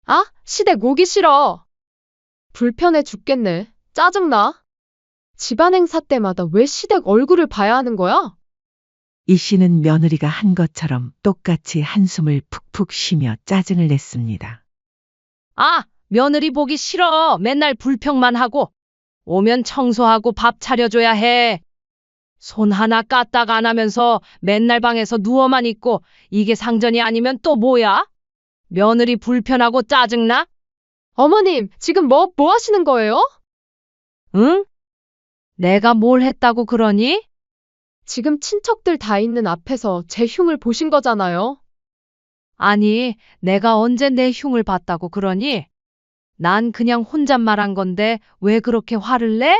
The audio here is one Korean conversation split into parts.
아, 시댁 오기 싫어. 불편해 죽겠네. 짜증나. 집안 행사 때마다 왜 시댁 얼굴을 봐야 하는 거야? 이 씨는 며느리가 한 것처럼 똑같이 한숨을 푹푹 쉬며 짜증을 냈습니다. 아, 며느리 보기 싫어. 맨날 불평만 하고. 오면 청소하고 밥 차려줘야 해. 손 하나 까딱 안 하면서 맨날 방에서 누워만 있고 이게 상전이 아니면 또 뭐야? 며느리 불편하고 짜증나? 어머님, 지금 뭐 하시는 거예요? 응? 내가 뭘 했다고 그러니? 지금 친척들 다 있는 앞에서 제 흉을 보신 거잖아요. 아니, 내가 언제 내 흉을 봤다고 그러니? 난 그냥 혼잣말한 건데 왜 그렇게 화를 내?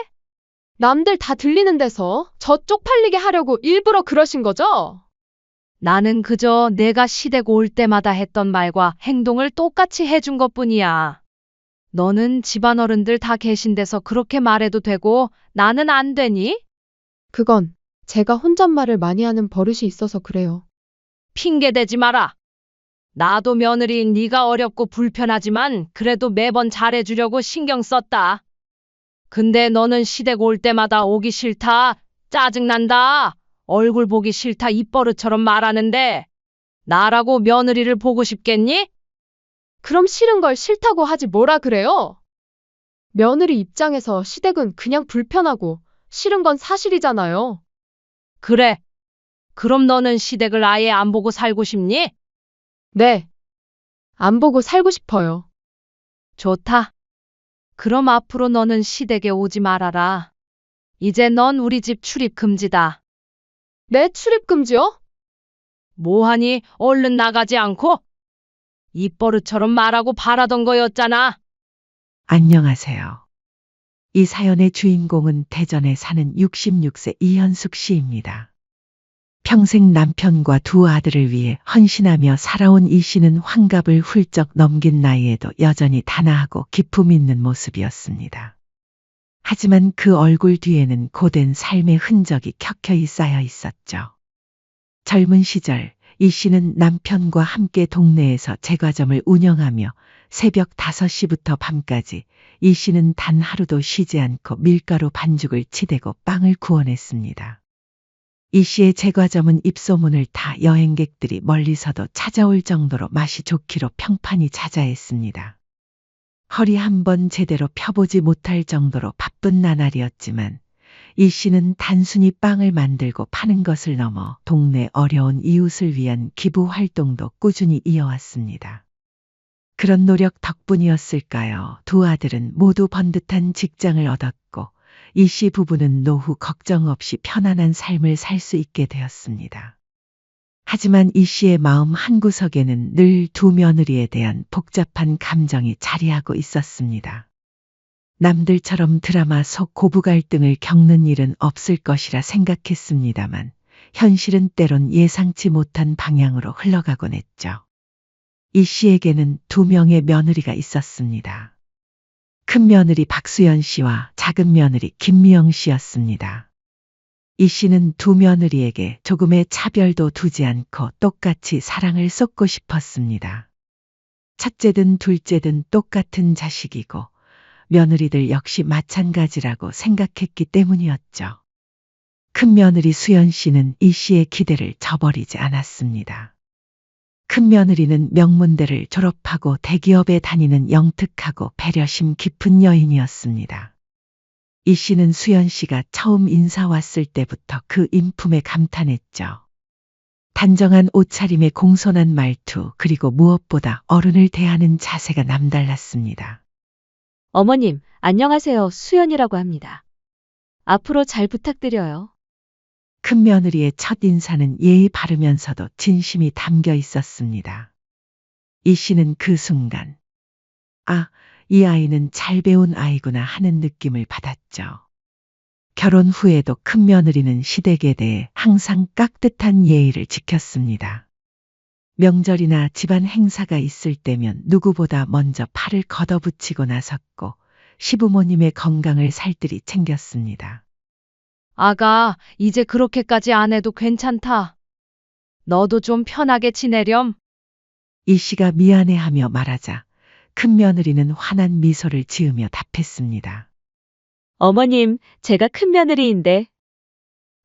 남들 다 들리는 데서 저 쪽팔리게 하려고 일부러 그러신 거죠? 나는 그저 내가 시댁 올 때마다 했던 말과 행동을 똑같이 해준 것뿐이야. 너는 집안 어른들 다 계신 데서 그렇게 말해도 되고 나는 안 되니? 그건 제가 혼잣말을 많이 하는 버릇이 있어서 그래요. 핑계 대지 마라. 나도 며느리인 네가 어렵고 불편하지만 그래도 매번 잘해주려고 신경 썼다. 근데 너는 시댁 올 때마다 오기 싫다. 짜증난다. 얼굴 보기 싫다. 입버릇처럼 말하는데 나라고 며느리를 보고 싶겠니? 그럼 싫은 걸 싫다고 하지 뭐라 그래요? 며느리 입장에서 시댁은 그냥 불편하고 싫은 건 사실이잖아요. 그래. 그럼 너는 시댁을 아예 안 보고 살고 싶니? 네. 안 보고 살고 싶어요. 좋다. 그럼 앞으로 너는 시댁에 오지 말아라. 이제 넌 우리 집 출입 금지다. 네, 출입 금지요? 뭐하니 얼른 나가지 않고? 입버릇처럼 말하고 바라던 거였잖아. 안녕하세요. 이 사연의 주인공은 대전에 사는 66세 이현숙 씨입니다. 평생 남편과 두 아들을 위해 헌신하며 살아온 이 씨는 환갑을 훌쩍 넘긴 나이에도 여전히 단아하고 기품 있는 모습이었습니다. 하지만 그 얼굴 뒤에는 고된 삶의 흔적이 켜켜이 쌓여 있었죠. 젊은 시절 이 씨는 남편과 함께 동네에서 제과점을 운영하며 새벽 5시부터 밤까지 이 씨는 단 하루도 쉬지 않고 밀가루 반죽을 치대고 빵을 구워냈습니다. 이 씨의 제과점은 입소문을 타 여행객들이 멀리서도 찾아올 정도로 맛이 좋기로 평판이 자자했습니다. 허리 한번 제대로 펴보지 못할 정도로 바쁜 나날이었지만 이 씨는 단순히 빵을 만들고 파는 것을 넘어 동네 어려운 이웃을 위한 기부 활동도 꾸준히 이어왔습니다. 그런 노력 덕분이었을까요? 두 아들은 모두 번듯한 직장을 얻었고 이 씨 부부는 노후 걱정 없이 편안한 삶을 살 수 있게 되었습니다. 하지만 이 씨의 마음 한구석에는 늘 두 며느리에 대한 복잡한 감정이 자리하고 있었습니다. 남들처럼 드라마 속 고부 갈등을 겪는 일은 없을 것이라 생각했습니다만 현실은 때론 예상치 못한 방향으로 흘러가곤 했죠. 이 씨에게는 두 명의 며느리가 있었습니다. 큰 며느리 박수연 씨와 작은 며느리 김미영 씨였습니다. 이 씨는 두 며느리에게 조금의 차별도 두지 않고 똑같이 사랑을 쏟고 싶었습니다. 첫째든 둘째든 똑같은 자식이고 며느리들 역시 마찬가지라고 생각했기 때문이었죠. 큰 며느리 수연 씨는 이 씨의 기대를 저버리지 않았습니다. 큰 며느리는 명문대를 졸업하고 대기업에 다니는 영특하고 배려심 깊은 여인이었습니다. 이 씨는 수연 씨가 처음 인사 왔을 때부터 그 인품에 감탄했죠. 단정한 옷차림에 공손한 말투 그리고 무엇보다 어른을 대하는 자세가 남달랐습니다. 어머님, 안녕하세요. 수연이라고 합니다. 앞으로 잘 부탁드려요. 큰 며느리의 첫 인사는 예의 바르면서도 진심이 담겨 있었습니다. 이 씨는 그 순간, 아, 이 아이는 잘 배운 아이구나 하는 느낌을 받았죠. 결혼 후에도 큰 며느리는 시댁에 대해 항상 깍듯한 예의를 지켰습니다. 명절이나 집안 행사가 있을 때면 누구보다 먼저 팔을 걷어붙이고 나섰고 시부모님의 건강을 살뜰히 챙겼습니다. 아가, 이제 그렇게까지 안 해도 괜찮다. 너도 좀 편하게 지내렴. 이 씨가 미안해하며 말하자 큰며느리는 환한 미소를 지으며 답했습니다. 어머님, 제가 큰 며느리인데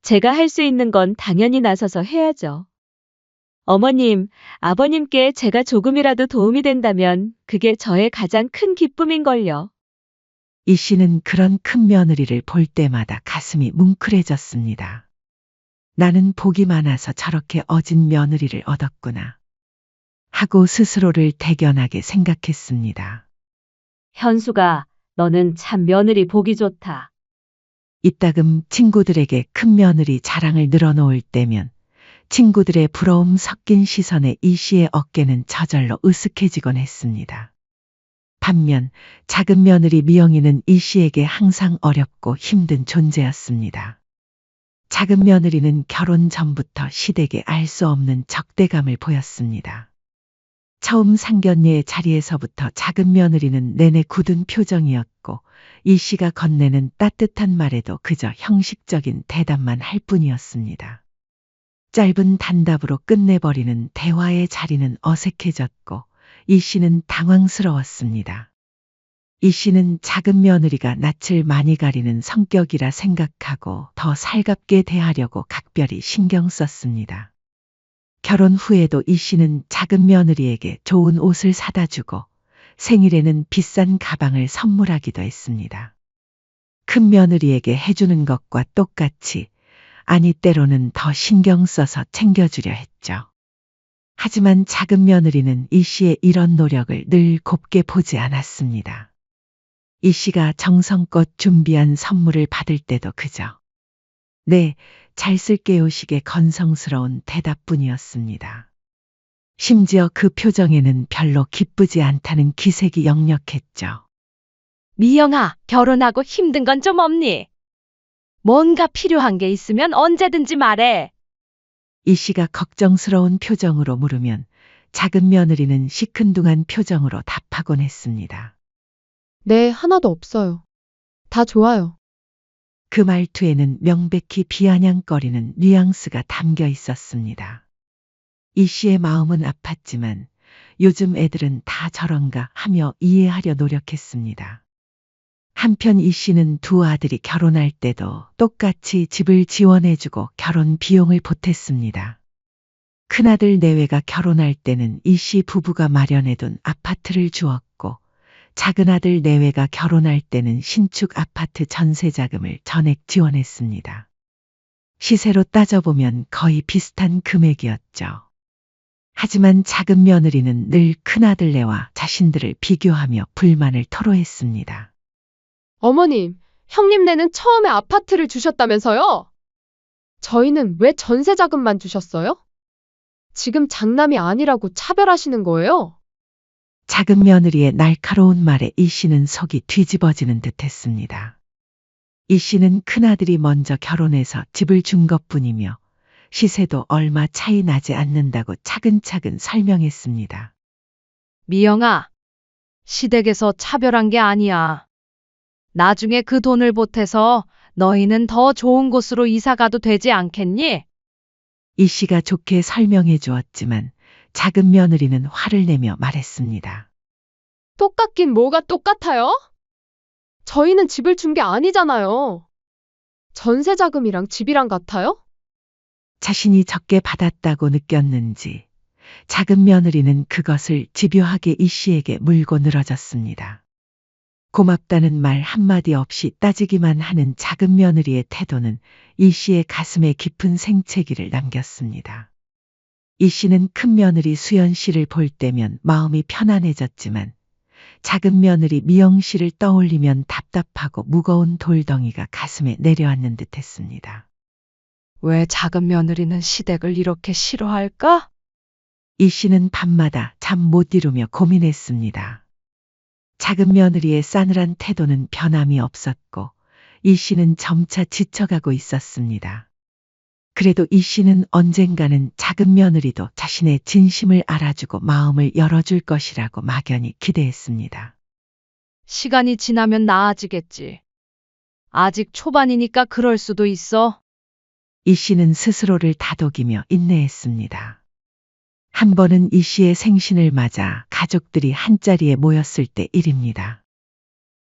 제가 할 수 있는 건 당연히 나서서 해야죠. 어머님, 아버님께 제가 조금이라도 도움이 된다면 그게 저의 가장 큰 기쁨인걸요. 이 씨는 그런 큰며느리를 볼 때마다 가슴이 뭉클해졌습니다. 나는 복이 많아서 저렇게 어진 며느리를 얻었구나 하고 스스로를 대견하게 생각했습니다. 현수가, 너는 참 며느리 보기 좋다. 이따금 친구들에게 큰며느리 자랑을 늘어놓을 때면 친구들의 부러움 섞인 시선에 이 씨의 어깨는 저절로 으쓱해지곤 했습니다. 반면 작은 며느리 미영이는 이 씨에게 항상 어렵고 힘든 존재였습니다. 작은 며느리는 결혼 전부터 시댁에 알 수 없는 적대감을 보였습니다. 처음 상견례의 자리에서부터 작은 며느리는 내내 굳은 표정이었고 이 씨가 건네는 따뜻한 말에도 그저 형식적인 대답만 할 뿐이었습니다. 짧은 단답으로 끝내버리는 대화의 자리는 어색해졌고 이 씨는 당황스러웠습니다. 이 씨는 작은 며느리가 낯을 많이 가리는 성격이라 생각하고 더 살갑게 대하려고 각별히 신경 썼습니다. 결혼 후에도 이 씨는 작은 며느리에게 좋은 옷을 사다 주고 생일에는 비싼 가방을 선물하기도 했습니다. 큰 며느리에게 해주는 것과 똑같이, 아니 때로는 더 신경 써서 챙겨주려 했죠. 하지만 작은 며느리는 이 씨의 이런 노력을 늘 곱게 보지 않았습니다. 이 씨가 정성껏 준비한 선물을 받을 때도 그저 네, 잘 쓸게요 식의 건성스러운 대답뿐이었습니다. 심지어 그 표정에는 별로 기쁘지 않다는 기색이 역력했죠. 미영아, 결혼하고 힘든 건 좀 없니? 뭔가 필요한 게 있으면 언제든지 말해. 이 씨가 걱정스러운 표정으로 물으면 작은 며느리는 시큰둥한 표정으로 답하곤 했습니다. 네, 하나도 없어요. 다 좋아요. 그 말투에는 명백히 비아냥거리는 뉘앙스가 담겨 있었습니다. 이 씨의 마음은 아팠지만 요즘 애들은 다 저런가 하며 이해하려 노력했습니다. 한편 이 씨는 두 아들이 결혼할 때도 똑같이 집을 지원해주고 결혼 비용을 보탰습니다. 큰아들 내외가 결혼할 때는 이 씨 부부가 마련해둔 아파트를 주었고 작은아들 내외가 결혼할 때는 신축 아파트 전세 자금을 전액 지원했습니다. 시세로 따져보면 거의 비슷한 금액이었죠. 하지만 작은 며느리는 늘 큰아들네와 자신들을 비교하며 불만을 토로했습니다. 어머님, 형님네는 처음에 아파트를 주셨다면서요? 저희는 왜 전세 자금만 주셨어요? 지금 장남이 아니라고 차별하시는 거예요? 작은 며느리의 날카로운 말에 이 씨는 속이 뒤집어지는 듯했습니다. 이 씨는 큰아들이 먼저 결혼해서 집을 준 것뿐이며 시세도 얼마 차이 나지 않는다고 차근차근 설명했습니다. 미영아, 시댁에서 차별한 게 아니야. 나중에 그 돈을 보태서 너희는 더 좋은 곳으로 이사 가도 되지 않겠니? 이 씨가 좋게 설명해 주었지만 작은 며느리는 화를 내며 말했습니다. 똑같긴 뭐가 똑같아요? 저희는 집을 준 게 아니잖아요. 전세 자금이랑 집이랑 같아요? 자신이 적게 받았다고 느꼈는지 작은 며느리는 그것을 집요하게 이 씨에게 물고 늘어졌습니다. 고맙다는 말 한마디 없이 따지기만 하는 작은 며느리의 태도는 이 씨의 가슴에 깊은 생채기를 남겼습니다. 이 씨는 큰 며느리 수연 씨를 볼 때면 마음이 편안해졌지만 작은 며느리 미영 씨를 떠올리면 답답하고 무거운 돌덩이가 가슴에 내려앉는 듯했습니다. 왜 작은 며느리는 시댁을 이렇게 싫어할까? 이 씨는 밤마다 잠 못 이루며 고민했습니다. 작은 며느리의 싸늘한 태도는 변함이 없었고 이 씨는 점차 지쳐가고 있었습니다. 그래도 이 씨는 언젠가는 작은 며느리도 자신의 진심을 알아주고 마음을 열어줄 것이라고 막연히 기대했습니다. 시간이 지나면 나아지겠지. 아직 초반이니까 그럴 수도 있어. 이 씨는 스스로를 다독이며 인내했습니다. 한 번은 이 씨의 생신을 맞아 가족들이 한자리에 모였을 때 일입니다.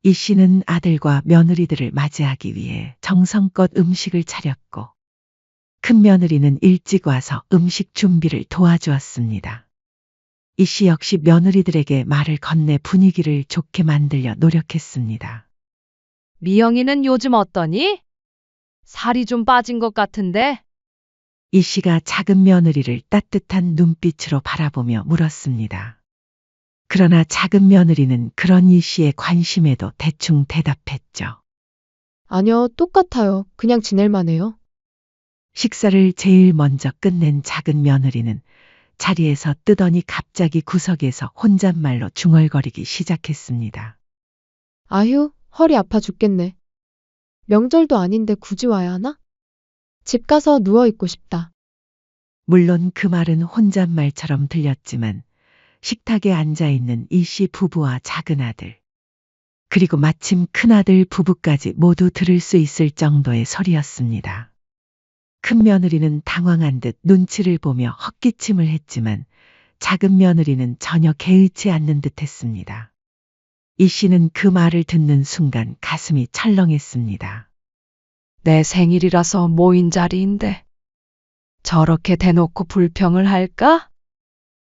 이 씨는 아들과 며느리들을 맞이하기 위해 정성껏 음식을 차렸고 큰 며느리는 일찍 와서 음식 준비를 도와주었습니다. 이 씨 역시 며느리들에게 말을 건네 분위기를 좋게 만들려 노력했습니다. 미영이는 요즘 어떠니? 살이 좀 빠진 것 같은데? 이 씨가 작은 며느리를 따뜻한 눈빛으로 바라보며 물었습니다. 그러나 작은 며느리는 그런 이 씨의 관심에도 대충 대답했죠. 아니요, 똑같아요. 그냥 지낼만 해요. 식사를 제일 먼저 끝낸 작은 며느리는 자리에서 뜨더니 갑자기 구석에서 혼잣말로 중얼거리기 시작했습니다. 아휴, 허리 아파 죽겠네. 명절도 아닌데 굳이 와야 하나? 집 가서 누워있고 싶다. 물론 그 말은 혼잣말처럼 들렸지만 식탁에 앉아있는 이 씨 부부와 작은 아들, 그리고 마침 큰아들 부부까지 모두 들을 수 있을 정도의 소리였습니다. 큰 며느리는 당황한 듯 눈치를 보며 헛기침을 했지만 작은 며느리는 전혀 개의치 않는 듯 했습니다. 이 씨는 그 말을 듣는 순간 가슴이 철렁했습니다. 내 생일이라서 모인 자리인데 저렇게 대놓고 불평을 할까?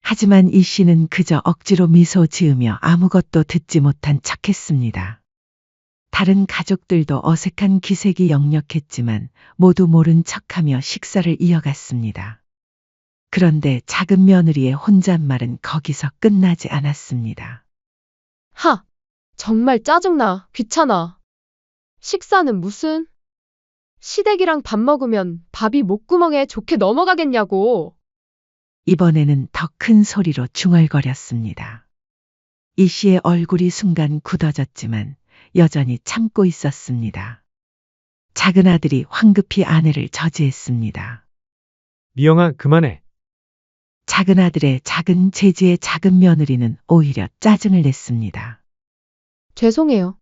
하지만 이 씨는 그저 억지로 미소 지으며 아무것도 듣지 못한 척했습니다. 다른 가족들도 어색한 기색이 역력했지만 모두 모른 척하며 식사를 이어갔습니다. 그런데 작은 며느리의 혼잣말은 거기서 끝나지 않았습니다. 하! 정말 짜증나. 귀찮아. 식사는 무슨? 시댁이랑 밥 먹으면 밥이 목구멍에 좋게 넘어가겠냐고. 이번에는 더 큰 소리로 중얼거렸습니다. 이 씨의 얼굴이 순간 굳어졌지만 여전히 참고 있었습니다. 작은 아들이 황급히 아내를 저지했습니다. 미영아, 그만해. 작은 아들의 작은 제지에 작은 며느리는 오히려 짜증을 냈습니다. 죄송해요.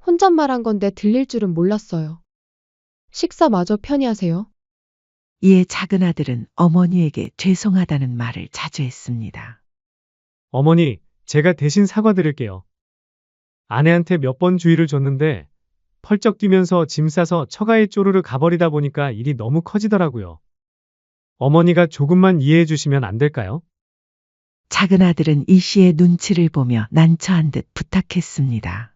혼잣말한 건데 들릴 줄은 몰랐어요. 식사마저 편히 하세요. 이에 작은 아들은 어머니에게 죄송하다는 말을 자주 했습니다. 어머니, 제가 대신 사과드릴게요. 아내한테 몇 번 주의를 줬는데 펄쩍 뛰면서 짐 싸서 처가에 쪼르르 가버리다 보니까 일이 너무 커지더라고요. 어머니가 조금만 이해해 주시면 안 될까요? 작은 아들은 이 씨의 눈치를 보며 난처한 듯 부탁했습니다.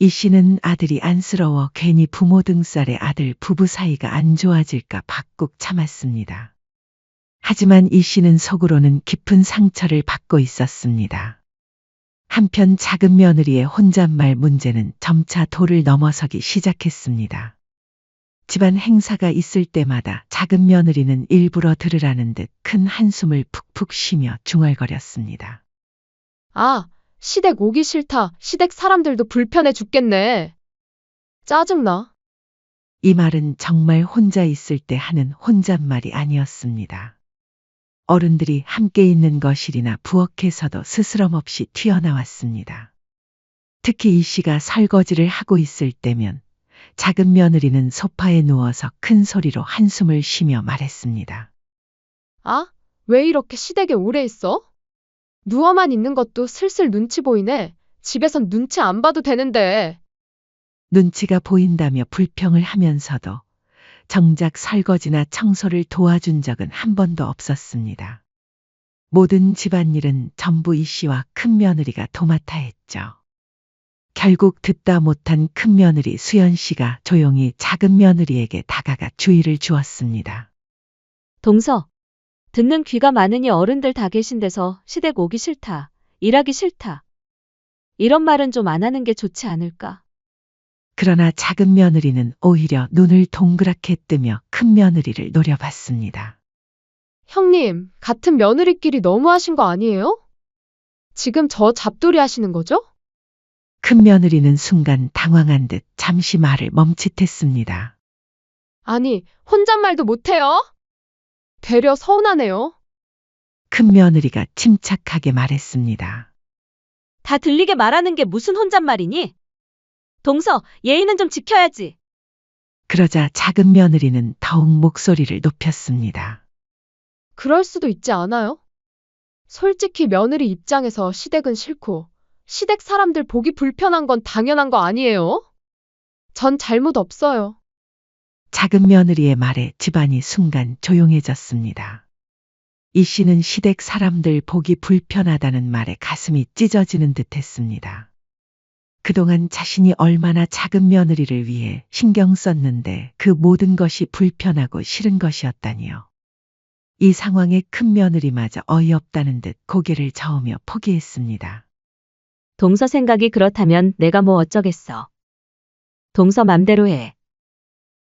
이 씨는 아들이 안쓰러워 괜히 부모 등살의 아들 부부 사이가 안 좋아질까 박꾹 참았습니다. 하지만 이 씨는 속으로는 깊은 상처를 받고 있었습니다. 한편 작은 며느리의 혼잣말 문제는 점차 도를 넘어서기 시작했습니다. 집안 행사가 있을 때마다 작은 며느리는 일부러 들으라는 듯 큰 한숨을 푹푹 쉬며 중얼거렸습니다. 아, 시댁 오기 싫다. 시댁 사람들도 불편해 죽겠네. 짜증나. 이 말은 정말 혼자 있을 때 하는 혼잣말이 아니었습니다. 어른들이 함께 있는 거실이나 부엌에서도 스스럼 없이 튀어나왔습니다. 특히 이 씨가 설거지를 하고 있을 때면 작은 며느리는 소파에 누워서 큰 소리로 한숨을 쉬며 말했습니다. 아, 왜 이렇게 시댁에 오래 있어? 누워만 있는 것도 슬슬 눈치 보이네. 집에선 눈치 안 봐도 되는데. 눈치가 보인다며 불평을 하면서도 정작 설거지나 청소를 도와준 적은 한 번도 없었습니다. 모든 집안일은 전부 이 씨와 큰 며느리가 도맡아 했죠. 결국 듣다 못한 큰 며느리 수연 씨가 조용히 작은 며느리에게 다가가 주의를 주었습니다. 동서, 듣는 귀가 많으니 어른들 다 계신 데서 시댁 오기 싫다. 일하기 싫다. 이런 말은 좀 안 하는 게 좋지 않을까? 그러나 작은 며느리는 오히려 눈을 동그랗게 뜨며 큰 며느리를 노려봤습니다. 형님, 같은 며느리끼리 너무하신 거 아니에요? 지금 저 잡돌이 하시는 거죠? 큰 며느리는 순간 당황한 듯 잠시 말을 멈칫했습니다. 아니, 혼잣말도 못해요? 되려 서운하네요. 큰 며느리가 침착하게 말했습니다. 다 들리게 말하는 게 무슨 혼잣말이니? 동서, 예의는 좀 지켜야지. 그러자 작은 며느리는 더욱 목소리를 높였습니다. 그럴 수도 있지 않아요? 솔직히 며느리 입장에서 시댁은 싫고, 시댁 사람들 보기 불편한 건 당연한 거 아니에요? 전 잘못 없어요. 작은 며느리의 말에 집안이 순간 조용해졌습니다. 이 씨는 시댁 사람들 보기 불편하다는 말에 가슴이 찢어지는 듯 했습니다. 그동안 자신이 얼마나 작은 며느리를 위해 신경 썼는데 그 모든 것이 불편하고 싫은 것이었다니요. 이 상황에 큰 며느리마저 어이없다는 듯 고개를 저으며 포기했습니다. 동서 생각이 그렇다면 내가 뭐 어쩌겠어. 동서 맘대로 해.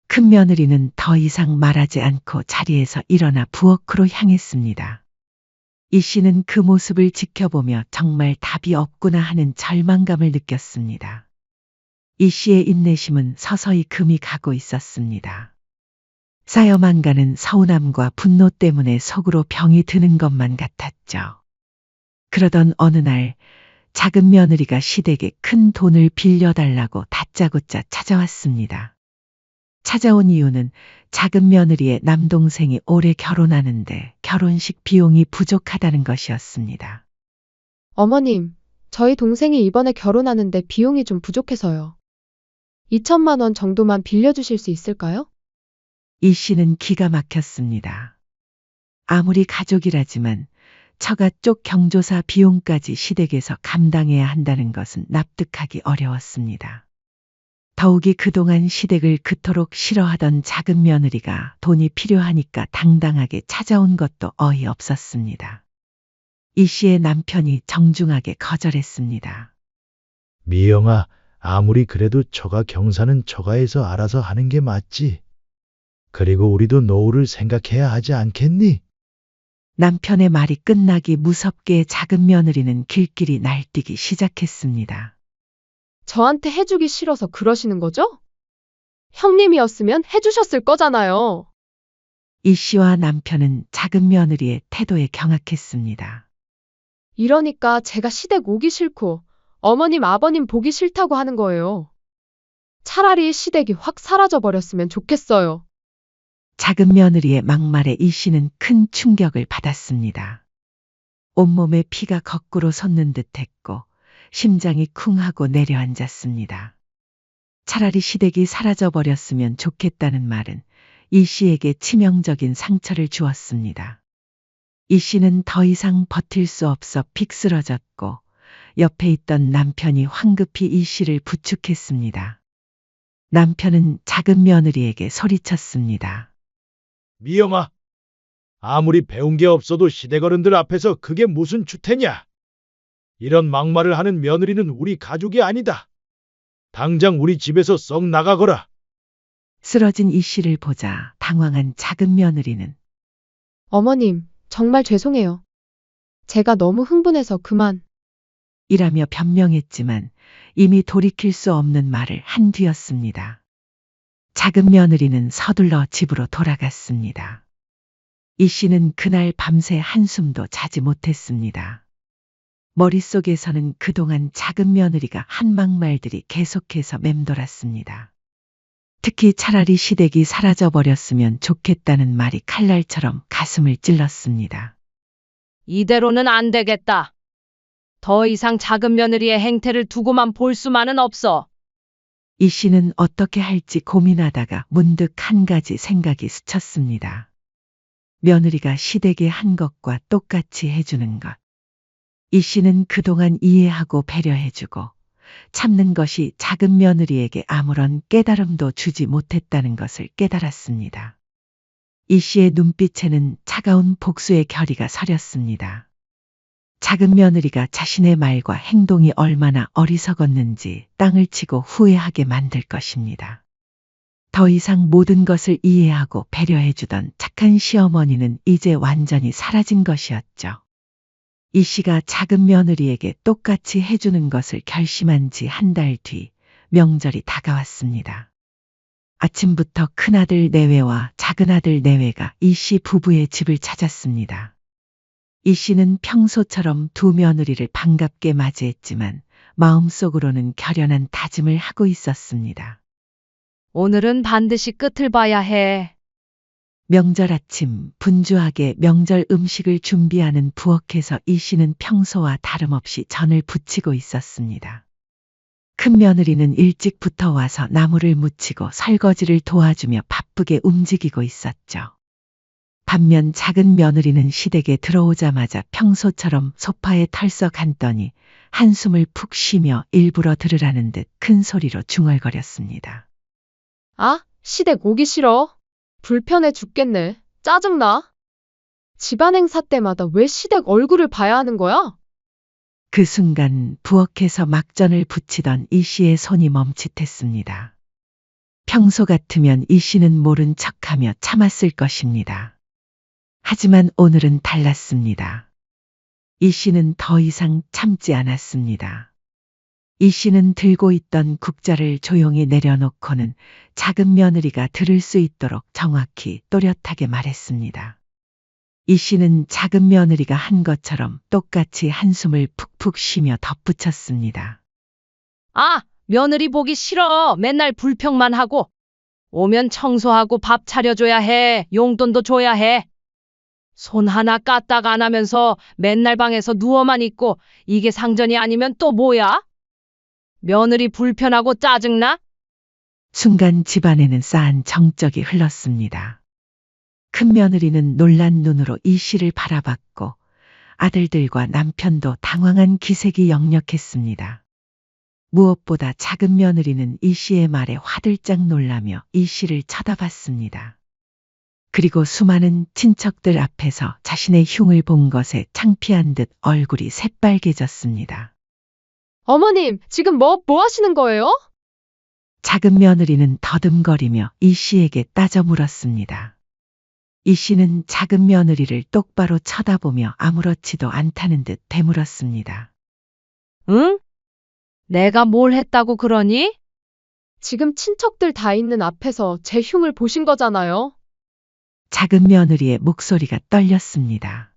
큰 며느리는 더 이상 말하지 않고 자리에서 일어나 부엌으로 향했습니다. 이 씨는 그 모습을 지켜보며 정말 답이 없구나 하는 절망감을 느꼈습니다. 이 씨의 인내심은 서서히 금이 가고 있었습니다. 쌓여만 가는 서운함과 분노 때문에 속으로 병이 드는 것만 같았죠. 그러던 어느 날 작은 며느리가 시댁에 큰 돈을 빌려달라고 다짜고짜 찾아왔습니다. 찾아온 이유는 작은 며느리의 남동생이 올해 결혼하는데 결혼식 비용이 부족하다는 것이었습니다. 어머님, 저희 동생이 이번에 결혼하는데 비용이 좀 부족해서요. 2천만 원 정도만 빌려주실 수 있을까요? 이 씨는 기가 막혔습니다. 아무리 가족이라지만 처가 쪽 경조사 비용까지 시댁에서 감당해야 한다는 것은 납득하기 어려웠습니다. 더욱이 그동안 시댁을 그토록 싫어하던 작은 며느리가 돈이 필요하니까 당당하게 찾아온 것도 어이없었습니다. 이 씨의 남편이 정중하게 거절했습니다. 미영아, 아무리 그래도 처가 경사는 처가에서 알아서 하는 게 맞지. 그리고 우리도 노후를 생각해야 하지 않겠니? 남편의 말이 끝나기 무섭게 작은 며느리는 길길이 날뛰기 시작했습니다. 저한테 해주기 싫어서 그러시는 거죠? 형님이었으면 해주셨을 거잖아요. 이 씨와 남편은 작은 며느리의 태도에 경악했습니다. 이러니까 제가 시댁 오기 싫고 어머님, 아버님 보기 싫다고 하는 거예요. 차라리 시댁이 확 사라져 버렸으면 좋겠어요. 작은 며느리의 막말에 이 씨는 큰 충격을 받았습니다. 온몸에 피가 거꾸로 솟는 듯했고 심장이 쿵하고 내려앉았습니다. 차라리 시댁이 사라져버렸으면 좋겠다는 말은 이 씨에게 치명적인 상처를 주었습니다. 이 씨는 더 이상 버틸 수 없어 픽쓰러졌고 옆에 있던 남편이 황급히 이 씨를 부축했습니다. 남편은 작은 며느리에게 소리쳤습니다. 미영아, 아무리 배운 게 없어도 시댁 어른들 앞에서 그게 무슨 주태냐? 이런 막말을 하는 며느리는 우리 가족이 아니다. 당장 우리 집에서 썩 나가거라. 쓰러진 이 씨를 보자 당황한 작은 며느리는 어머님, 정말 죄송해요. 제가 너무 흥분해서 그만. 이라며 변명했지만 이미 돌이킬 수 없는 말을 한 뒤였습니다. 작은 며느리는 서둘러 집으로 돌아갔습니다. 이 씨는 그날 밤새 한숨도 자지 못했습니다. 머릿속에서는 그동안 작은 며느리가 한 막말들이 계속해서 맴돌았습니다. 특히 차라리 시댁이 사라져버렸으면 좋겠다는 말이 칼날처럼 가슴을 찔렀습니다. 이대로는 안 되겠다. 더 이상 작은 며느리의 행태를 두고만 볼 수만은 없어. 이 씨는 어떻게 할지 고민하다가 문득 한 가지 생각이 스쳤습니다. 며느리가 시댁에 한 것과 똑같이 해주는 것. 이 씨는 그동안 이해하고 배려해주고 참는 것이 작은 며느리에게 아무런 깨달음도 주지 못했다는 것을 깨달았습니다. 이 씨의 눈빛에는 차가운 복수의 결의가 서렸습니다. 작은 며느리가 자신의 말과 행동이 얼마나 어리석었는지 땅을 치고 후회하게 만들 것입니다. 더 이상 모든 것을 이해하고 배려해주던 착한 시어머니는 이제 완전히 사라진 것이었죠. 이 씨가 작은 며느리에게 똑같이 해주는 것을 결심한 지 한 달 뒤 명절이 다가왔습니다. 아침부터 큰아들 내외와 작은아들 내외가 이 씨 부부의 집을 찾았습니다. 이 씨는 평소처럼 두 며느리를 반갑게 맞이했지만 마음속으로는 결연한 다짐을 하고 있었습니다. 오늘은 반드시 끝을 봐야 해. 명절 아침 분주하게 명절 음식을 준비하는 부엌에서 이 씨는 평소와 다름없이 전을 부치고 있었습니다. 큰 며느리는 일찍부터 와서 나무를 묻히고 설거지를 도와주며 바쁘게 움직이고 있었죠. 반면 작은 며느리는 시댁에 들어오자마자 평소처럼 소파에 털썩 앉더니 한숨을 푹 쉬며 일부러 들으라는 듯 큰 소리로 중얼거렸습니다. 아, 시댁 오기 싫어. 불편해 죽겠네. 짜증나. 집안 행사 때마다 왜 시댁 얼굴을 봐야 하는 거야? 그 순간 부엌에서 막전을 부치던 이 씨의 손이 멈칫했습니다. 평소 같으면 이 씨는 모른 척하며 참았을 것입니다. 하지만 오늘은 달랐습니다. 이 씨는 더 이상 참지 않았습니다. 이 씨는 들고 있던 국자를 조용히 내려놓고는 작은 며느리가 들을 수 있도록 정확히 또렷하게 말했습니다. 이 씨는 작은 며느리가 한 것처럼 똑같이 한숨을 푹푹 쉬며 덧붙였습니다. 아, 며느리 보기 싫어. 맨날 불평만 하고. 오면 청소하고 밥 차려줘야 해. 용돈도 줘야 해. 손 하나 까딱 안 하면서 맨날 방에서 누워만 있고 이게 상전이 아니면 또 뭐야? 며느리 불편하고 짜증나? 순간 집안에는 싸한 정적이 흘렀습니다. 큰 며느리는 놀란 눈으로 이 씨를 바라봤고 아들들과 남편도 당황한 기색이 역력했습니다. 무엇보다 작은 며느리는 이 씨의 말에 화들짝 놀라며 이 씨를 쳐다봤습니다. 그리고 수많은 친척들 앞에서 자신의 흉을 본 것에 창피한 듯 얼굴이 새빨개졌습니다. 어머님, 지금 뭐 하시는 거예요? 작은 며느리는 더듬거리며 이 씨에게 따져 물었습니다. 이 씨는 작은 며느리를 똑바로 쳐다보며 아무렇지도 않다는 듯 되물었습니다. 응? 내가 뭘 했다고 그러니? 지금 친척들 다 있는 앞에서 제 흉을 보신 거잖아요. 작은 며느리의 목소리가 떨렸습니다.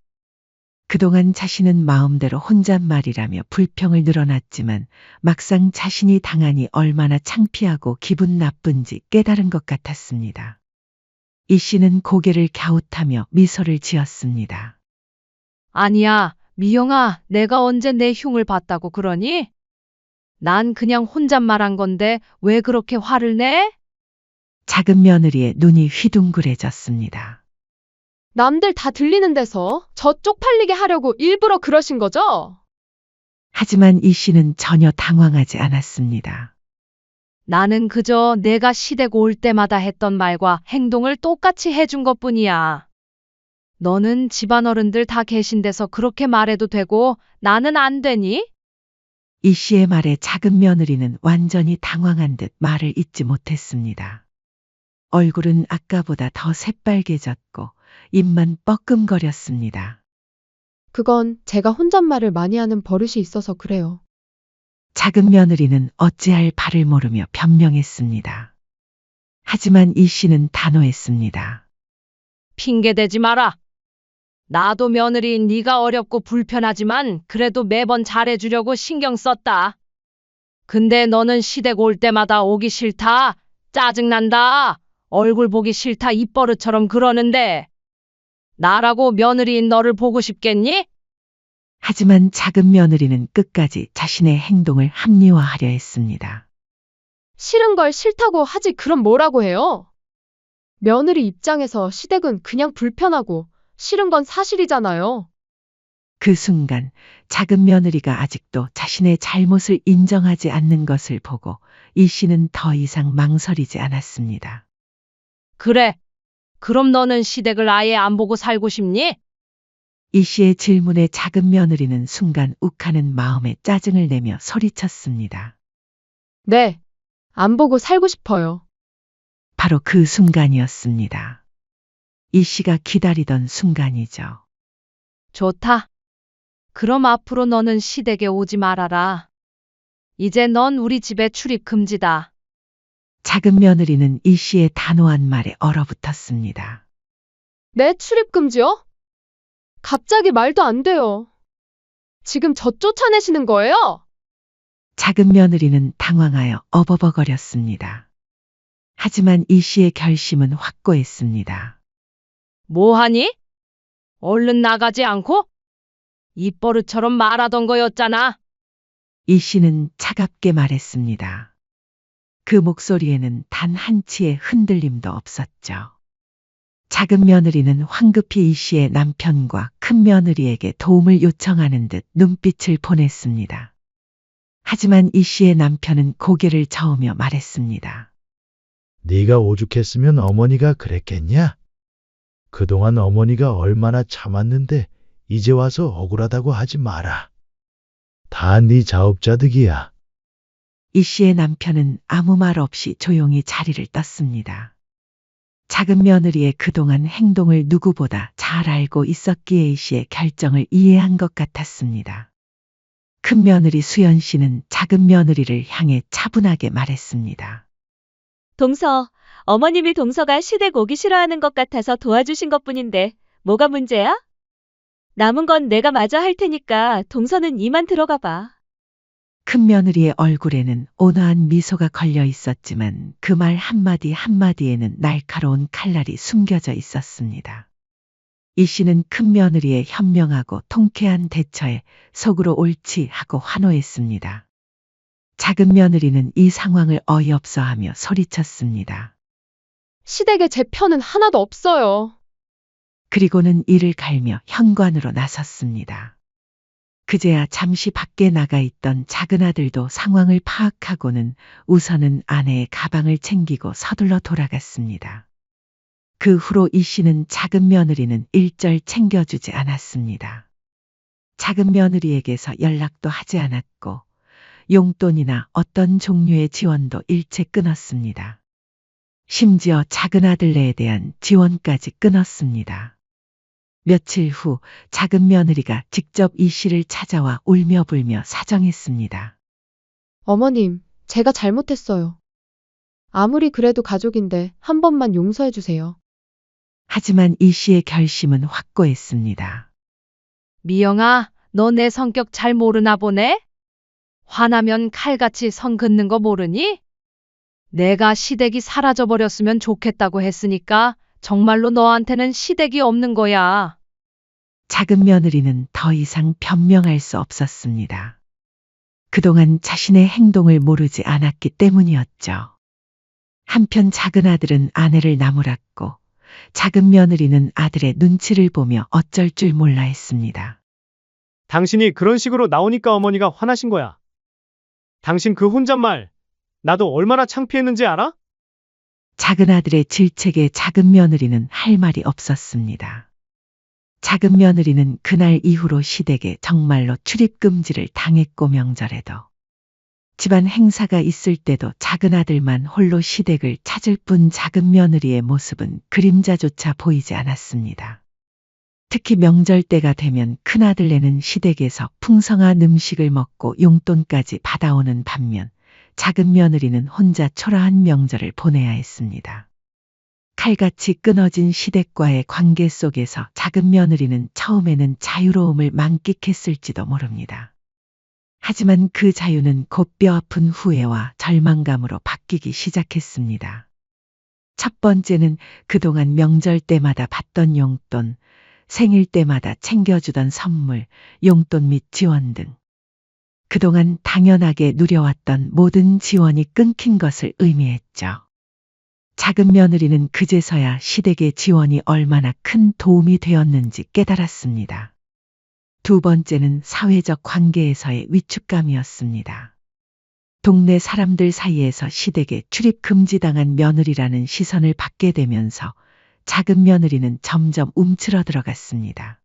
그동안 자신은 마음대로 혼잣말이라며 불평을 늘어놨지만 막상 자신이 당하니 얼마나 창피하고 기분 나쁜지 깨달은 것 같았습니다. 이 씨는 고개를 갸웃하며 미소를 지었습니다. 아니야, 미영아, 내가 언제 내 흉을 봤다고 그러니? 난 그냥 혼잣말한 건데 왜 그렇게 화를 내? 작은 며느리의 눈이 휘둥그레졌습니다. 남들 다 들리는 데서 저 쪽팔리게 하려고 일부러 그러신 거죠? 하지만 이 씨는 전혀 당황하지 않았습니다. 나는 그저 내가 시댁 올 때마다 했던 말과 행동을 똑같이 해준 것뿐이야. 너는 집안 어른들 다 계신 데서 그렇게 말해도 되고 나는 안 되니? 이 씨의 말에 작은 며느리는 완전히 당황한 듯 말을 잇지 못했습니다. 얼굴은 아까보다 더 새빨개졌고 입만 뻐끔거렸습니다. 그건 제가 혼잣말을 많이 하는 버릇이 있어서 그래요. 작은 며느리는 어찌할 바를 모르며 변명했습니다. 하지만 이 씨는 단호했습니다. 핑계대지 마라. 나도 며느리인 네가 어렵고 불편하지만 그래도 매번 잘해주려고 신경 썼다. 근데 너는 시댁 올 때마다 오기 싫다. 짜증난다. 얼굴 보기 싫다. 입버릇처럼 그러는데 나라고 며느리인 너를 보고 싶겠니? 하지만 작은 며느리는 끝까지 자신의 행동을 합리화하려 했습니다. 싫은 걸 싫다고 하지 그럼 뭐라고 해요? 며느리 입장에서 시댁은 그냥 불편하고 싫은 건 사실이잖아요. 그 순간 작은 며느리가 아직도 자신의 잘못을 인정하지 않는 것을 보고 이 씨는 더 이상 망설이지 않았습니다. 그래. 그럼 너는 시댁을 아예 안 보고 살고 싶니? 이 씨의 질문에 작은 며느리는 순간 욱하는 마음에 짜증을 내며 소리쳤습니다. 네, 안 보고 살고 싶어요. 바로 그 순간이었습니다. 이 씨가 기다리던 순간이죠. 좋다. 그럼 앞으로 너는 시댁에 오지 말아라. 이제 넌 우리 집에 출입 금지다. 작은 며느리는 이 씨의 단호한 말에 얼어붙었습니다. 네, 출입 금지요? 갑자기 말도 안 돼요. 지금 저 쫓아내시는 거예요? 작은 며느리는 당황하여 어버버거렸습니다. 하지만 이 씨의 결심은 확고했습니다. 뭐하니? 얼른 나가지 않고? 입버릇처럼 말하던 거였잖아. 이 씨는 차갑게 말했습니다. 그 목소리에는 단 한치의 흔들림도 없었죠. 작은 며느리는 황급히 이 씨의 남편과 큰 며느리에게 도움을 요청하는 듯 눈빛을 보냈습니다. 하지만 이 씨의 남편은 고개를 저으며 말했습니다. 네가 오죽했으면 어머니가 그랬겠냐? 그동안 어머니가 얼마나 참았는데 이제 와서 억울하다고 하지 마라. 다 네 자업자득이야. 이 씨의 남편은 아무 말 없이 조용히 자리를 떴습니다. 작은 며느리의 그동안 행동을 누구보다 잘 알고 있었기에 이 씨의 결정을 이해한 것 같았습니다. 큰 며느리 수연 씨는 작은 며느리를 향해 차분하게 말했습니다. 동서, 어머님이 동서가 시댁 오기 싫어하는 것 같아서 도와주신 것뿐인데 뭐가 문제야? 남은 건 내가 마저 할 테니까 동서는 이만 들어가 봐. 큰 며느리의 얼굴에는 온화한 미소가 걸려 있었지만 그 말 한마디 한마디에는 날카로운 칼날이 숨겨져 있었습니다. 이 씨는 큰 며느리의 현명하고 통쾌한 대처에 속으로 옳지 하고 환호했습니다. 작은 며느리는 이 상황을 어이없어하며 소리쳤습니다. 시댁에 제 편은 하나도 없어요. 그리고는 이를 갈며 현관으로 나섰습니다. 그제야 잠시 밖에 나가 있던 작은 아들도 상황을 파악하고는 우선은 아내의 가방을 챙기고 서둘러 돌아갔습니다. 그 후로 이 씨는 작은 며느리는 일절 챙겨주지 않았습니다. 작은 며느리에게서 연락도 하지 않았고 용돈이나 어떤 종류의 지원도 일체 끊었습니다. 심지어 작은 아들네에 대한 지원까지 끊었습니다. 며칠 후 작은 며느리가 직접 이 씨를 찾아와 울며불며 사정했습니다. 어머님, 제가 잘못했어요. 아무리 그래도 가족인데 한 번만 용서해 주세요. 하지만 이 씨의 결심은 확고했습니다. 미영아, 너 내 성격 잘 모르나 보네? 화나면 칼같이 선 긋는 거 모르니? 내가 시댁이 사라져버렸으면 좋겠다고 했으니까 정말로 너한테는 시댁이 없는 거야. 작은 며느리는 더 이상 변명할 수 없었습니다. 그동안 자신의 행동을 모르지 않았기 때문이었죠. 한편 작은 아들은 아내를 나무랐고 작은 며느리는 아들의 눈치를 보며 어쩔 줄 몰라 했습니다. 당신이 그런 식으로 나오니까 어머니가 화나신 거야. 당신 그 혼잣말, 나도 얼마나 창피했는지 알아? 작은 아들의 질책에 작은 며느리는 할 말이 없었습니다. 작은 며느리는 그날 이후로 시댁에 정말로 출입금지를 당했고 명절에도 집안 행사가 있을 때도 작은 아들만 홀로 시댁을 찾을 뿐 작은 며느리의 모습은 그림자조차 보이지 않았습니다. 특히 명절 때가 되면 큰아들네는 시댁에서 풍성한 음식을 먹고 용돈까지 받아오는 반면 작은 며느리는 혼자 초라한 명절을 보내야 했습니다. 칼같이 끊어진 시댁과의 관계 속에서 작은 며느리는 처음에는 자유로움을 만끽했을지도 모릅니다. 하지만 그 자유는 곧 뼈아픈 후회와 절망감으로 바뀌기 시작했습니다. 첫 번째는 그동안 명절 때마다 받던 용돈, 생일 때마다 챙겨주던 선물, 용돈 및 지원 등 그동안 당연하게 누려왔던 모든 지원이 끊긴 것을 의미했죠. 작은 며느리는 그제서야 시댁의 지원이 얼마나 큰 도움이 되었는지 깨달았습니다. 두 번째는 사회적 관계에서의 위축감이었습니다. 동네 사람들 사이에서 시댁에 출입 금지당한 며느리라는 시선을 받게 되면서 작은 며느리는 점점 움츠러 들어갔습니다.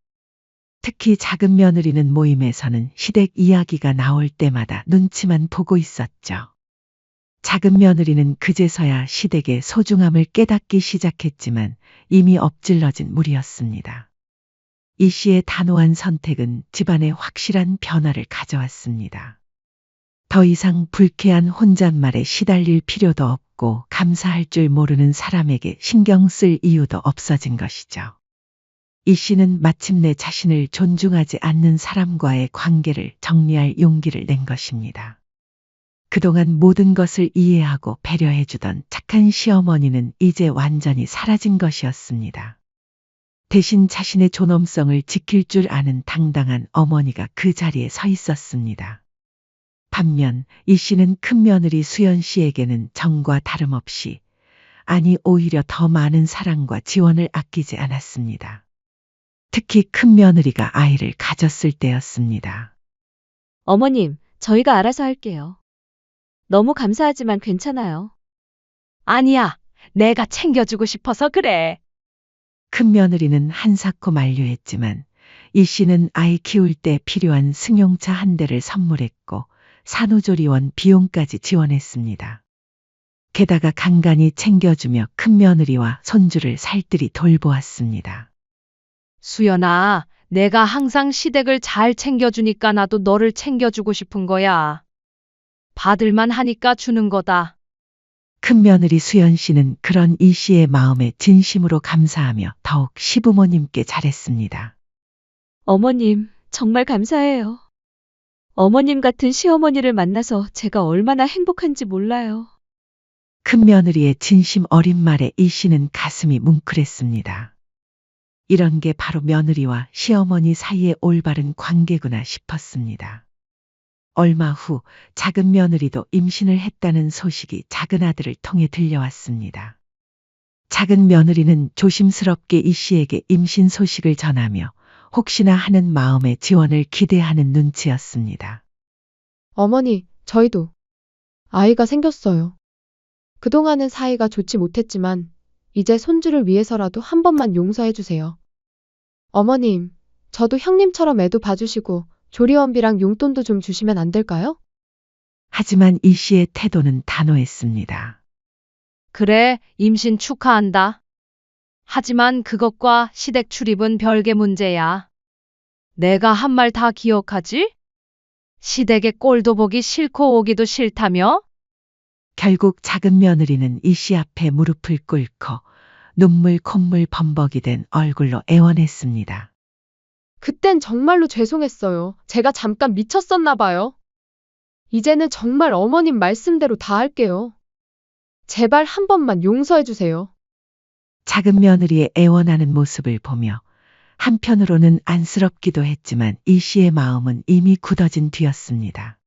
특히 작은 며느리는 모임에서는 시댁 이야기가 나올 때마다 눈치만 보고 있었죠. 작은 며느리는 그제서야 시댁의 소중함을 깨닫기 시작했지만 이미 엎질러진 물이었습니다. 이 씨의 단호한 선택은 집안에 확실한 변화를 가져왔습니다. 더 이상 불쾌한 혼잣말에 시달릴 필요도 없고 감사할 줄 모르는 사람에게 신경 쓸 이유도 없어진 것이죠. 이 씨는 마침내 자신을 존중하지 않는 사람과의 관계를 정리할 용기를 낸 것입니다. 그동안 모든 것을 이해하고 배려해주던 착한 시어머니는 이제 완전히 사라진 것이었습니다. 대신 자신의 존엄성을 지킬 줄 아는 당당한 어머니가 그 자리에 서 있었습니다. 반면 이 씨는 큰며느리 수연 씨에게는 정과 다름없이, 아니 오히려 더 많은 사랑과 지원을 아끼지 않았습니다. 특히 큰며느리가 아이를 가졌을 때였습니다. 어머님, 저희가 알아서 할게요. 너무 감사하지만 괜찮아요. 아니야. 내가 챙겨주고 싶어서 그래. 큰며느리는 한사코 만류했지만 이 씨는 아이 키울 때 필요한 승용차 한 대를 선물했고 산후조리원 비용까지 지원했습니다. 게다가 간간히 챙겨주며 큰며느리와 손주를 살뜰히 돌보았습니다. 수연아, 내가 항상 시댁을 잘 챙겨주니까 나도 너를 챙겨주고 싶은 거야. 받을만 하니까 주는 거다. 큰며느리 수연 씨는 그런 이 씨의 마음에 진심으로 감사하며 더욱 시부모님께 잘했습니다. 어머님, 정말 감사해요. 어머님 같은 시어머니를 만나서 제가 얼마나 행복한지 몰라요. 큰며느리의 진심 어린 말에 이 씨는 가슴이 뭉클했습니다. 이런 게 바로 며느리와 시어머니 사이의 올바른 관계구나 싶었습니다. 얼마 후 작은 며느리도 임신을 했다는 소식이 작은 아들을 통해 들려왔습니다. 작은 며느리는 조심스럽게 이 씨에게 임신 소식을 전하며 혹시나 하는 마음의 지원을 기대하는 눈치였습니다. 어머니, 저희도 아이가 생겼어요. 그동안은 사이가 좋지 못했지만 이제 손주를 위해서라도 한 번만 용서해 주세요. 어머님, 저도 형님처럼 애도 봐주시고 조리원비랑 용돈도 좀 주시면 안 될까요? 하지만 이 씨의 태도는 단호했습니다. 그래, 임신 축하한다. 하지만 그것과 시댁 출입은 별개 문제야. 내가 한 말 다 기억하지? 시댁의 꼴도 보기 싫고 오기도 싫다며? 결국 작은 며느리는 이 씨 앞에 무릎을 꿇고 눈물 콧물 범벅이 된 얼굴로 애원했습니다. 그땐 정말로 죄송했어요. 제가 잠깐 미쳤었나 봐요. 이제는 정말 어머님 말씀대로 다 할게요. 제발 한 번만 용서해 주세요. 작은 며느리의 애원하는 모습을 보며 한편으로는 안쓰럽기도 했지만 이 씨의 마음은 이미 굳어진 뒤였습니다.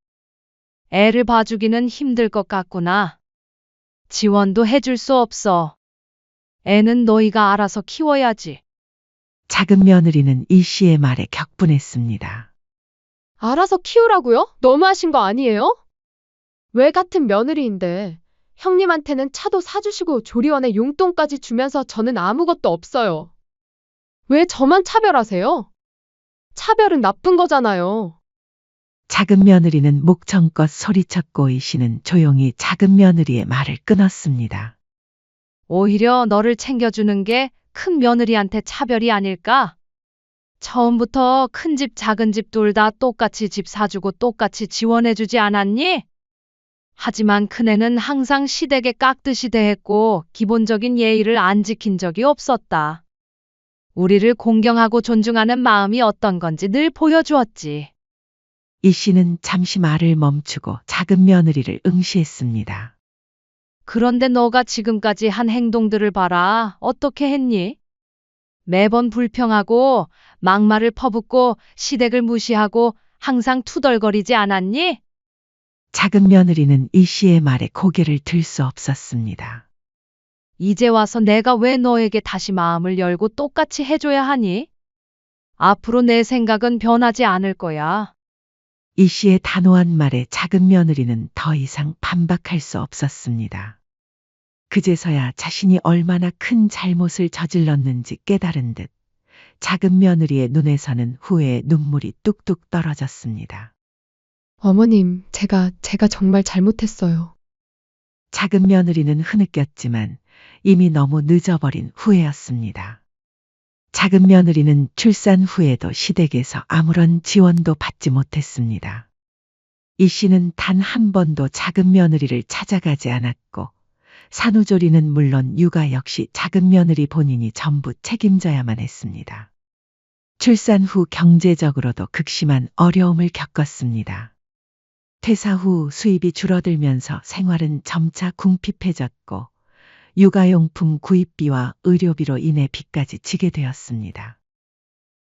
애를 봐주기는 힘들 것 같구나. 지원도 해줄 수 없어. 애는 너희가 알아서 키워야지. 작은 며느리는 이 씨의 말에 격분했습니다. 알아서 키우라고요? 너무하신 거 아니에요? 왜 같은 며느리인데 형님한테는 차도 사주시고 조리원에 용돈까지 주면서 저는 아무것도 없어요. 왜 저만 차별하세요? 차별은 나쁜 거잖아요. 작은 며느리는 목청껏 소리쳤고 이 씨는 조용히 작은 며느리의 말을 끊었습니다. 오히려 너를 챙겨주는 게 큰 며느리한테 차별이 아닐까? 처음부터 큰 집, 작은 집 둘 다 똑같이 집 사주고 똑같이 지원해주지 않았니? 하지만 큰애는 항상 시댁에 깍듯이 대했고 기본적인 예의를 안 지킨 적이 없었다. 우리를 공경하고 존중하는 마음이 어떤 건지 늘 보여주었지. 이 씨는 잠시 말을 멈추고 작은 며느리를 응시했습니다. 그런데 너가 지금까지 한 행동들을 봐라. 어떻게 했니? 매번 불평하고 막말을 퍼붓고 시댁을 무시하고 항상 투덜거리지 않았니? 작은 며느리는 이 씨의 말에 고개를 들 수 없었습니다. 이제 와서 내가 왜 너에게 다시 마음을 열고 똑같이 해줘야 하니? 앞으로 내 생각은 변하지 않을 거야. 이 씨의 단호한 말에 작은 며느리는 더 이상 반박할 수 없었습니다. 그제서야 자신이 얼마나 큰 잘못을 저질렀는지 깨달은 듯 작은 며느리의 눈에서는 후회의 눈물이 뚝뚝 떨어졌습니다. 어머님, 제가 정말 잘못했어요. 작은 며느리는 흐느꼈지만 이미 너무 늦어버린 후회였습니다. 작은 며느리는 출산 후에도 시댁에서 아무런 지원도 받지 못했습니다. 이 씨는 단 한 번도 작은 며느리를 찾아가지 않았고 산후조리는 물론 육아 역시 작은 며느리 본인이 전부 책임져야만 했습니다. 출산 후 경제적으로도 극심한 어려움을 겪었습니다. 퇴사 후 수입이 줄어들면서 생활은 점차 궁핍해졌고 육아용품 구입비와 의료비로 인해 빚까지 지게 되었습니다.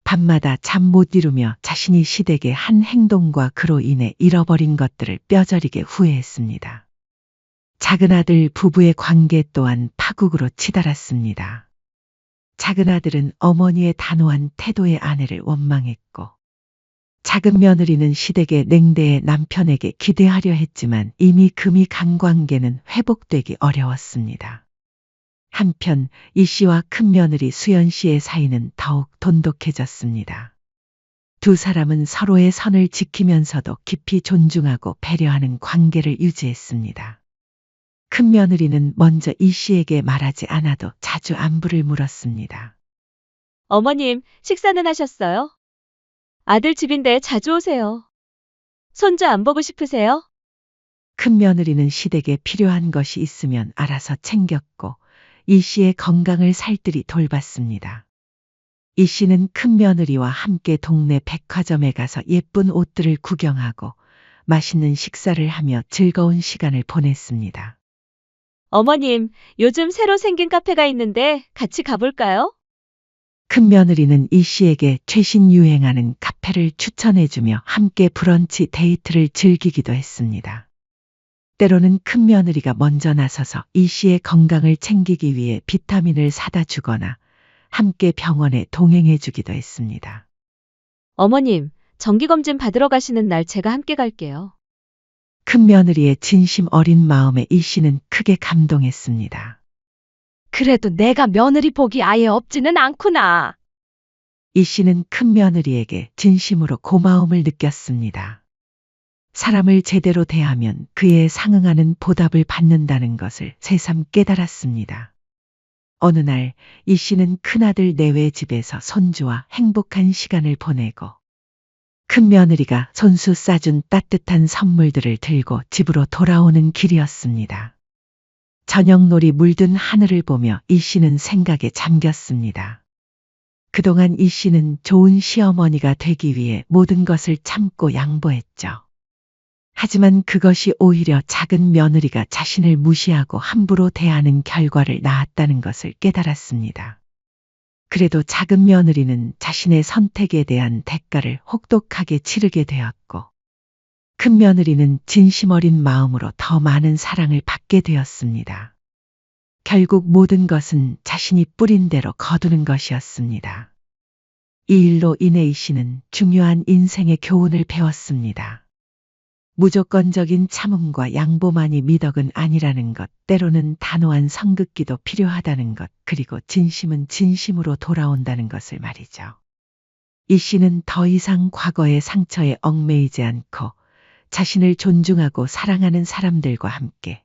밤마다 잠 못 이루며 자신이 시댁의 한 행동과 그로 인해 잃어버린 것들을 뼈저리게 후회했습니다. 작은 아들 부부의 관계 또한 파국으로 치달았습니다. 작은 아들은 어머니의 단호한 태도의 아내를 원망했고, 작은 며느리는 시댁의 냉대의 남편에게 기대하려 했지만 이미 금이 간 관계는 회복되기 어려웠습니다. 한편 이 씨와 큰 며느리 수연 씨의 사이는 더욱 돈독해졌습니다. 두 사람은 서로의 선을 지키면서도 깊이 존중하고 배려하는 관계를 유지했습니다. 큰 며느리는 먼저 이 씨에게 말하지 않아도 자주 안부를 물었습니다. 어머님, 식사는 하셨어요? 아들 집인데 자주 오세요. 손주 안 보고 싶으세요? 큰 며느리는 시댁에 필요한 것이 있으면 알아서 챙겼고 이 씨의 건강을 살뜰히 돌봤습니다. 이 씨는 큰 며느리와 함께 동네 백화점에 가서 예쁜 옷들을 구경하고 맛있는 식사를 하며 즐거운 시간을 보냈습니다. 어머님, 요즘 새로 생긴 카페가 있는데 같이 가볼까요? 큰 며느리는 이 씨에게 최신 유행하는 카페를 추천해주며 함께 브런치 데이트를 즐기기도 했습니다. 때로는 큰 며느리가 먼저 나서서 이 씨의 건강을 챙기기 위해 비타민을 사다 주거나 함께 병원에 동행해 주기도 했습니다. 어머님, 정기검진 받으러 가시는 날 제가 함께 갈게요. 큰 며느리의 진심 어린 마음에 이 씨는 크게 감동했습니다. 그래도 내가 며느리 복이 아예 없지는 않구나. 이 씨는 큰 며느리에게 진심으로 고마움을 느꼈습니다. 사람을 제대로 대하면 그에 상응하는 보답을 받는다는 것을 새삼 깨달았습니다. 어느 날 이 씨는 큰아들 내외 집에서 손주와 행복한 시간을 보내고 큰 며느리가 손수 싸준 따뜻한 선물들을 들고 집으로 돌아오는 길이었습니다. 저녁놀이 물든 하늘을 보며 이 씨는 생각에 잠겼습니다. 그동안 이 씨는 좋은 시어머니가 되기 위해 모든 것을 참고 양보했죠. 하지만 그것이 오히려 작은 며느리가 자신을 무시하고 함부로 대하는 결과를 낳았다는 것을 깨달았습니다. 그래도 작은 며느리는 자신의 선택에 대한 대가를 혹독하게 치르게 되었고, 큰 며느리는 진심 어린 마음으로 더 많은 사랑을 받게 되었습니다. 결국 모든 것은 자신이 뿌린 대로 거두는 것이었습니다. 이 일로 인해 이 씨는 중요한 인생의 교훈을 배웠습니다. 무조건적인 참음과 양보만이 미덕은 아니라는 것, 때로는 단호한 성급기도 필요하다는 것, 그리고 진심은 진심으로 돌아온다는 것을 말이죠. 이 씨는 더 이상 과거의 상처에 얽매이지 않고 자신을 존중하고 사랑하는 사람들과 함께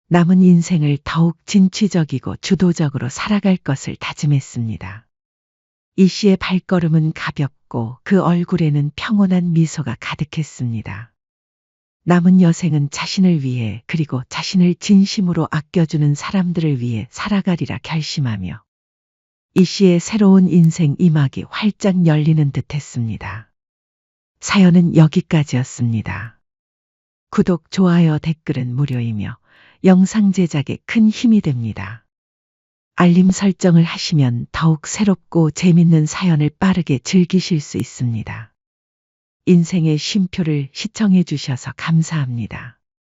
남은 인생을 더욱 진취적이고 주도적으로 살아갈 것을 다짐했습니다. 이 씨의 발걸음은 가볍고 그 얼굴에는 평온한 미소가 가득했습니다. 남은 여생은 자신을 위해 그리고 자신을 진심으로 아껴주는 사람들을 위해 살아가리라 결심하며 이 씨의 새로운 인생 이막이 활짝 열리는 듯했습니다. 사연은 여기까지였습니다. 구독, 좋아요, 댓글은 무료이며 영상 제작에 큰 힘이 됩니다. 알림 설정을 하시면 더욱 새롭고 재밌는 사연을 빠르게 즐기실 수 있습니다. 인생의 쉼표를 시청해 주셔서 감사합니다.